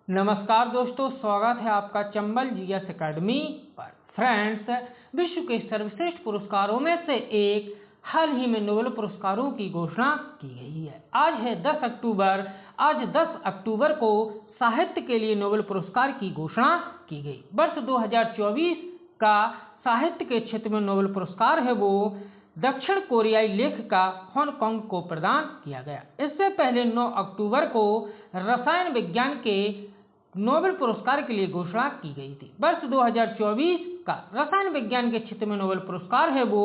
नमस्कार दोस्तों, स्वागत है आपका चंबल जीएस एकेडमी पर। फ्रेंड्स, विश्व के सर्वश्रेष्ठ पुरस्कारों में से एक हाल ही में नोबेल पुरस्कारों की घोषणा की गई है। आज है 10 अक्टूबर। आज 10 अक्टूबर को साहित्य के लिए नोबेल पुरस्कार की घोषणा की गई। वर्ष 2024 का साहित्य के क्षेत्र में नोबेल पुरस्कार है वो दक्षिण कोरियाई लेखिका हॉन कॉन्ग को प्रदान किया गया। इससे पहले 9 अक्टूबर को रसायन विज्ञान के नोबेल पुरस्कार के लिए घोषणा की गई थी। वर्ष 2024 का रसायन विज्ञान के क्षेत्र में नोबेल पुरस्कार है वो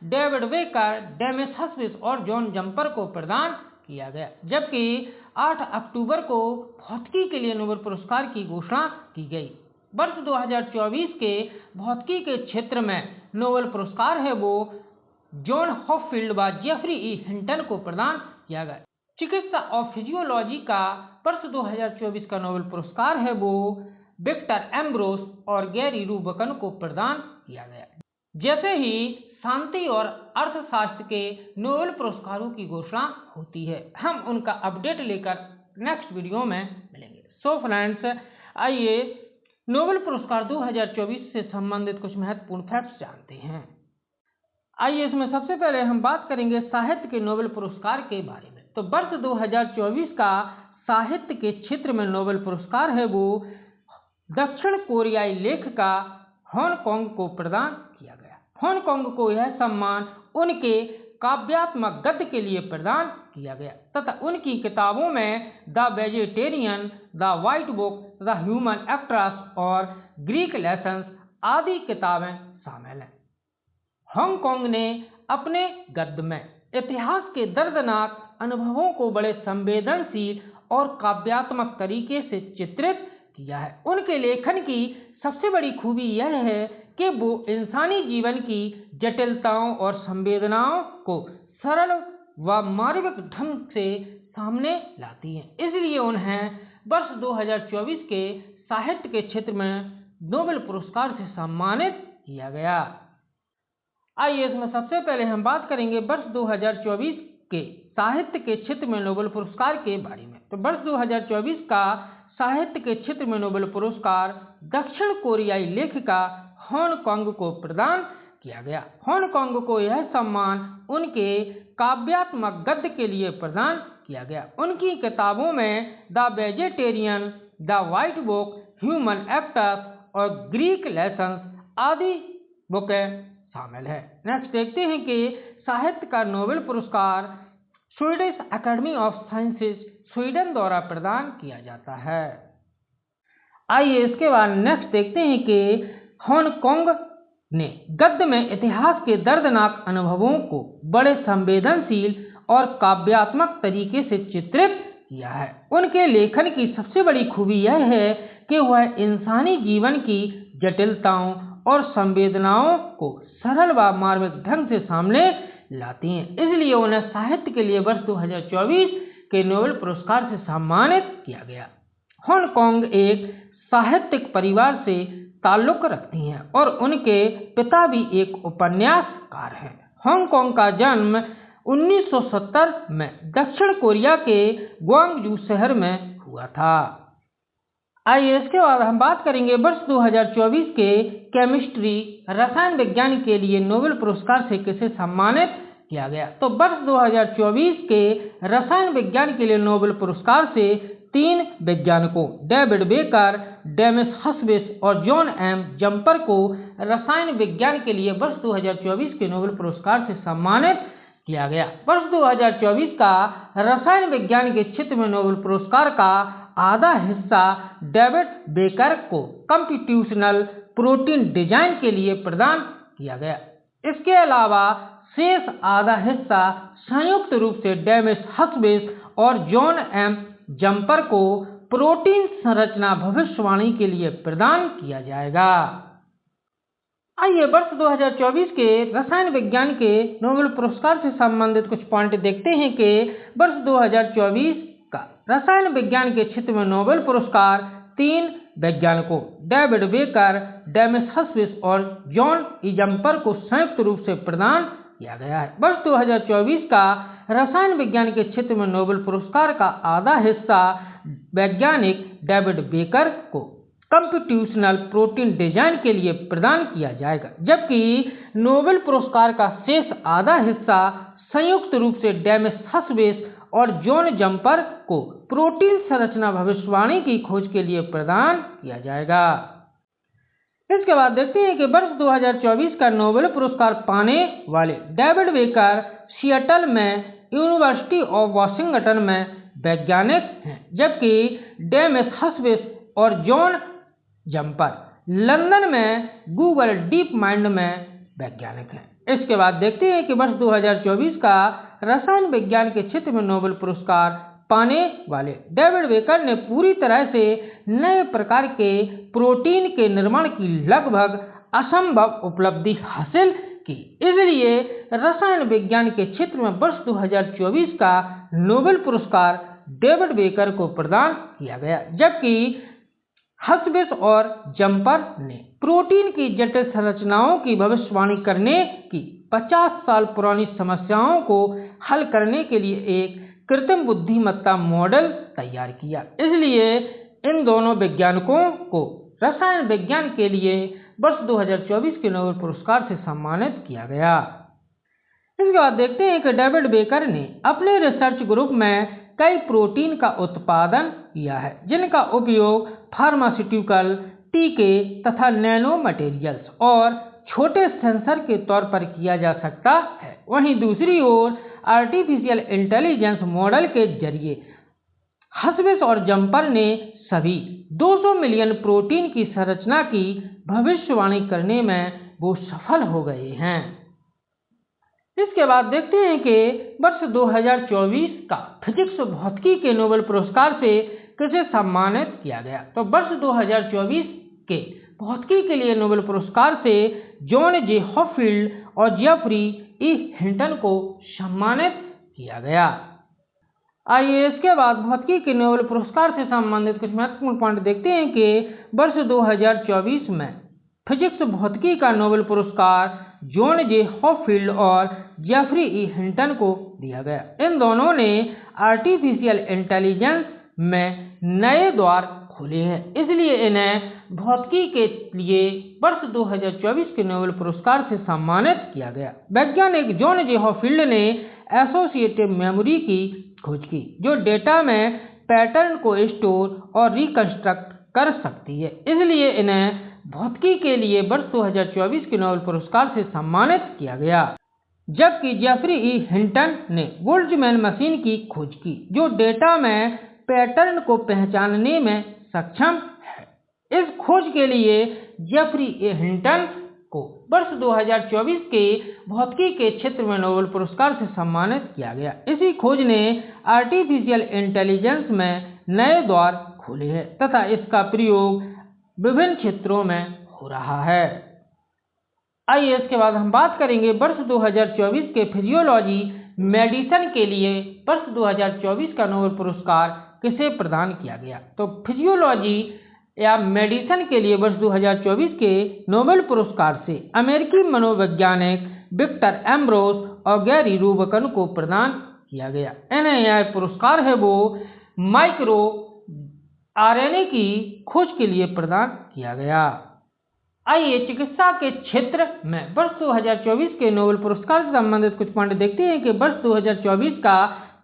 डेविड बेकर, डेमिस हस्विस और जॉन जम्पर को प्रदान किया गया। जबकि 8 अक्टूबर को भौतिकी के लिए नोबेल पुरस्कार की घोषणा की गई। वर्ष 2024 के भौतिकी के क्षेत्र में नोबेल पुरस्कार है वो जॉन हॉपफील्ड व जेफरी ई हिंटन को प्रदान किया गया। चिकित्सा और फिजियोलॉजी का वर्ष 2024 का नोबेल पुरस्कार है वो विक्टर एम्ब्रोस और गैरी रूबकन को प्रदान किया गया। जैसे ही शांति और अर्थशास्त्र के नोबेल पुरस्कारों की घोषणा होती है, हम उनका अपडेट लेकर नेक्स्ट वीडियो में मिलेंगे। सो फ्रेंड्स, आइए नोबेल पुरस्कार 2024 से संबंधित कुछ महत्वपूर्ण फैक्ट्स जानते हैं। आइए इसमें सबसे पहले हम बात करेंगे साहित्य के नोबेल पुरस्कार के बारे में। तो वर्ष 2024 का साहित्य के क्षेत्र में नोबेल पुरस्कार है वो दक्षिण कोरियाई लेखिका हॉन कॉन्ग को प्रदान किया गया। हॉन कॉन्ग को यह सम्मान उनके काव्यात्मक गद्य के लिए प्रदान किया गया तथा उनकी किताबों में the vegetarian, the white book, the human actress और ग्रीक लेसन्स आदि किताबें शामिल हैं। हॉन कॉन्ग ने अपने गद्य में इतिहास के दर्दनाक अनुभवों को बड़े संवेदनशील और काव्यात्मक तरीके से चित्रित किया है। उनके लेखन की सबसे बड़ी खूबी यह है कि वो इंसानी जीवन की जटिलताओं और संवेदनाओं को सरल व मार्मिक ढंग से सामने लाती हैं। इसलिए उन्हें वर्ष 2024 के साहित्य के क्षेत्र में नोबेल पुरस्कार से सम्मानित किया गया। आइए इसमें सबसे पहले हम बात करेंगे वर्ष 2024 के साहित्य के क्षेत्र में नोबेल पुरस्कार के बारे में। तो वर्ष 2024 का साहित्य के क्षेत्र में नोबेल पुरस्कार दक्षिण कोरियाई लेखिका हॉन कॉन्ग को प्रदान किया गया। हॉन कॉन्ग को यह सम्मान उनके काव्यात्मक गद्य के लिए प्रदान किया गया। उनकी किताबों में the vegetarian, the white book, human actress और ग्रीक लेसन्स आदि बुकें शामिल है। नेक्स्ट देखते हैं कि साहित्य का नोबेल पुरस्कार Swedish academy of sciences Sweden द्वारा प्रदान किया जाता है। आइए इसके बाद नेक्स्ट देखते हैं कि हॉन कॉन्ग ने गद्य में इतिहास के दर्दनाक अनुभवों को बड़े संवेदनशील और काव्यात्मक तरीके से चित्रित किया है। उनके लेखन की सबसे बड़ी खूबी यह है कि वह इंसानी जीवन की जटिलताओं और संवेदनाओं को सरल व मार्मिक ढंग से सामने लाती हैं। इसलिए उन्हें साहित्य के लिए वर्ष 2024 के नोबेल पुरस्कार से सम्मानित किया गया। हॉन कॉन्ग एक साहित्यिक परिवार से ताल्लुक रखती हैं और उनके पिता भी एक उपन्यासकार हैं। हॉन कॉन्ग का जन्म 1970 में दक्षिण कोरिया के ग्वांगजू शहर में हुआ था। आइए इसके बाद हम बात करेंगे वर्ष 2024 के केमिस्ट्री रसायन विज्ञान के लिए नोबेल पुरस्कार से किसे सम्मानित किया गया। तो वर्ष 2024 के रसायन विज्ञान के लिए नोबेल पुरस्कार से 3 वैज्ञानिकों डेविड बेकर, डेमिस हस्विस और जॉन एम जम्पर को रसायन विज्ञान के लिए वर्ष 2024 के नोबेल पुरस्कार से सम्मानित किया गया। वर्ष 2024 का रसायन विज्ञान के क्षेत्र में नोबेल पुरस्कार का आधा हिस्सा डेविड बेकर को कंप्यूटेशनल प्रोटीन डिजाइन के लिए प्रदान किया गया। इसके अलावा शेष आधा हिस्सा संयुक्त रूप से डेमिस हस्विस और जॉन एम जम्पर को प्रोटीन संरचना भविष्यवाणी के लिए प्रदान किया जाएगा। आइए वर्ष 2024 के रसायन विज्ञान के नोबेल पुरस्कार से संबंधित कुछ पॉइंट देखते हैं कि वर्ष 2024 का रसायन विज्ञान के क्षेत्र में नोबेल पुरस्कार 3 वैज्ञानिकों डेविड बेकर, डेमिस हस्विस और जॉन ई जम्पर को संयुक्त रूप से प्रदान किया गया है। वर्ष 2024 का रसायन विज्ञान के क्षेत्र में नोबेल पुरस्कार का आधा हिस्सा वैज्ञानिक डेविड बेकर को कंप्यूटेशनल प्रोटीन डिजाइन के लिए प्रदान किया जाएगा, जबकि नोबेल पुरस्कार का शेष आधा हिस्सा संयुक्त रूप से डेमिस हस्बेस और जॉन जम्पर को प्रोटीन संरचना भविष्यवाणी की खोज के लिए प्रदान किया जाएगा। इसके बाद देखते हैं कि वर्ष 2024 का नोबेल पुरस्कार पाने वाले डेविड बेकर सिएटल में यूनिवर्सिटी ऑफ वाशिंगटन में वैज्ञानिक हैं, जबकि डेमिस हस्बेस और जॉन जम्पर लंदन में गूगल डीप माइंड में वैज्ञानिक हैं। इसके बाद देखते हैं कि वर्ष 2024 का रसायन विज्ञान के क्षेत्र में नोबेल पुरस्कार पाने वाले डेविड बेकर ने पूरी तरह से नए प्रकार के प्रोटीन के निर्माण की लगभग असंभव उपलब्धि हासिल की। इसलिए रसायन विज्ञान के क्षेत्र में वर्ष 2024 का नोबेल पुरस्कार डेविड बेकर को प्रदान किया गया, जबकि हस्बेस और जम्पर ने प्रोटीन की जटिल संरचनाओं की भविष्यवाणी करने की 50 साल पुरानी समस्याओं को हल करने के लिए एक कृत्रिम बुद्धिमत्ता मॉडल तैयार किया। इसलिए इन दोनों वैज्ञानिकों को रसायन विज्ञान के लिए वर्ष 2024 के नोबेल पुरस्कार से सम्मानित किया गया। इसके बाद देखते हैं कि डेविड बेकर ने अपने रिसर्च ग्रुप में कई प्रोटीन का उत्पादन किया है, जिनका उपयोग फार्मास्यूटिकल, टीके तथा नैनो मटेरियल्स और छोटे सेंसर के तौर पर किया जा सकता है। वहीं दूसरी ओर आर्टिफिशियल इंटेलिजेंस मॉडल के जरिए हस्बेस और जम्पर ने सभी 200 मिलियन प्रोटीन की संरचना की भविष्यवाणी करने में वो सफल हो गए हैं। इसके बाद देखते हैं कि वर्ष 2024 का फिजिक्स भौतिकी के नोबेल पुरस्कार से किसे सम्मानित किया गया। तो वर्ष 2024 के भौतिकी के लिए नोबेल पुरस्कार से जॉन जे हॉपफील्ड और जेफरी ई हिंटन को सम्मानित किया गया। आइए इसके बाद भौतिकी के नोबेल पुरस्कार से संबंधित कुछ महत्वपूर्ण पॉइंट देखते हैं कि वर्ष 2024 में फिजिक्स भौतिकी का नोबेल पुरस्कार जॉन जे हॉपफील्ड और जेफरी ई हिंटन को दिया गया। इन दोनों ने आर्टिफिशियल इंटेलिजेंस में नए द्वार खोले हैं, इसलिए इन्हें भौतिकी के लिए वर्ष 2024 के नोबेल पुरस्कार से सम्मानित किया गया। वैज्ञानिक जॉन जे हॉपफील्ड ने एसोसिएटिव मेमोरी की खोज की, जो डेटा में पैटर्न को स्टोर और रिकंस्ट्रक्ट कर सकती है। इसलिए इन्हें भौतिकी के लिए वर्ष 2024 के नोबेल पुरस्कार से सम्मानित किया गया। जबकि जेफरी ई हिंटन ने बोल्ट्जमैन मशीन की खोज की, जो डेटा में पैटर्न को पहचानने में सक्षम है। इस खोज के लिए जेफरी ई हिंटन को वर्ष 2024 के भौतिकी के क्षेत्र में नोबेल पुरस्कार से सम्मानित किया गया। इसी खोज ने आर्टिफिशियल इंटेलिजेंस में नए द्वार खोले हैं तथा इसका प्रयोग विभिन्न क्षेत्रों में हो रहा है। आइए इसके बाद हम बात करेंगे वर्ष 2024 के फिजियोलॉजी मेडिसिन के लिए वर्ष 2024 का नोबेल पुरस्कार किसे प्रदान किया गया। तो फिजियोलॉजी या मेडिसिन के लिए वर्ष 2024 के नोबेल पुरस्कार से अमेरिकी मनोवैज्ञानिक विक्टर एम्ब्रोस और गैरी रूबिकन को प्रदान किया गया। इन्हें यह पुरस्कार है वो माइक्रो आरएनए की खोज के लिए प्रदान किया गया। आइए चिकित्सा के क्षेत्र में वर्ष 2024 के नोबेल पुरस्कार से संबंधित कुछ पॉइंट देखते हैं कि वर्ष 2024 का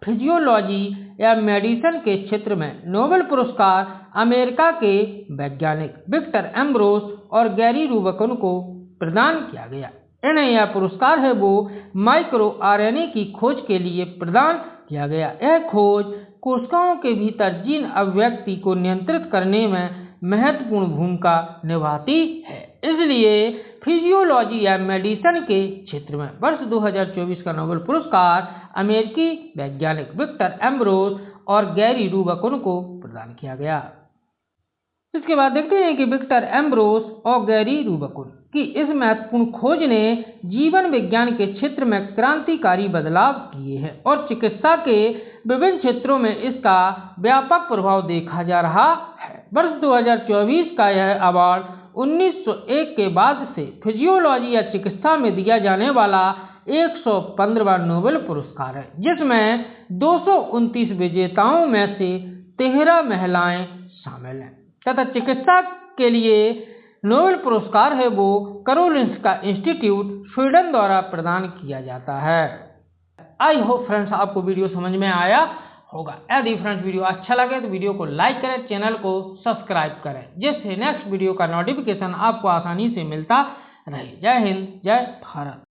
फिजियोलॉजी या मेडिसिन के क्षेत्र में नोबेल पुरस्कार अमेरिका के वैज्ञानिक विक्टर एम्ब्रोस और गैरी रूबिकन को प्रदान किया गया। इन्हें यह पुरस्कार है वो माइक्रो आरएनए की खोज के लिए प्रदान किया गया। यह खोज कोशिकाओं के भीतर जीन अभिव्यक्ति को नियंत्रित करने में महत्वपूर्ण भूमिका निभाती है। इसलिए फिजियोलॉजी या मेडिसिन के क्षेत्र में वर्ष 2024 का नोबेल पुरस्कार अमेरिकी वैज्ञानिक विक्टर एम्ब्रोस और गैरी रूबिकन को प्रदान किया गया। इसके बाद देखते हैं कि विक्टर एम्ब्रोस और गैरी रूबिकन की इस महत्वपूर्ण खोज ने जीवन विज्ञान के क्षेत्र में क्रांतिकारी बदलाव किए हैं और चिकित्सा के विभिन्न क्षेत्रों में इसका व्यापक प्रभाव देखा जा रहा है। वर्ष 2024 का यह अवार्ड 1901 के बाद से फिजियोलॉजी या चिकित्सा में दिया जाने वाला 115वां नोबेल पुरस्कार है, जिसमें 229 विजेताओं में से 13 महिलाएं शामिल हैं तथा चिकित्सा के लिए नोबेल पुरस्कार है वो कारोलिंस्का इंस्टीट्यूट स्वीडन द्वारा प्रदान किया जाता है। आई होप फ्रेंड्स आपको वीडियो समझ में आया होगा। यदि फ्रेंड्स वीडियो अच्छा लगे तो वीडियो को लाइक करें, चैनल को सब्सक्राइब करें, जिससे नेक्स्ट वीडियो का नोटिफिकेशन आपको आसानी से मिलता रहे। जय हिंद, जय भारत।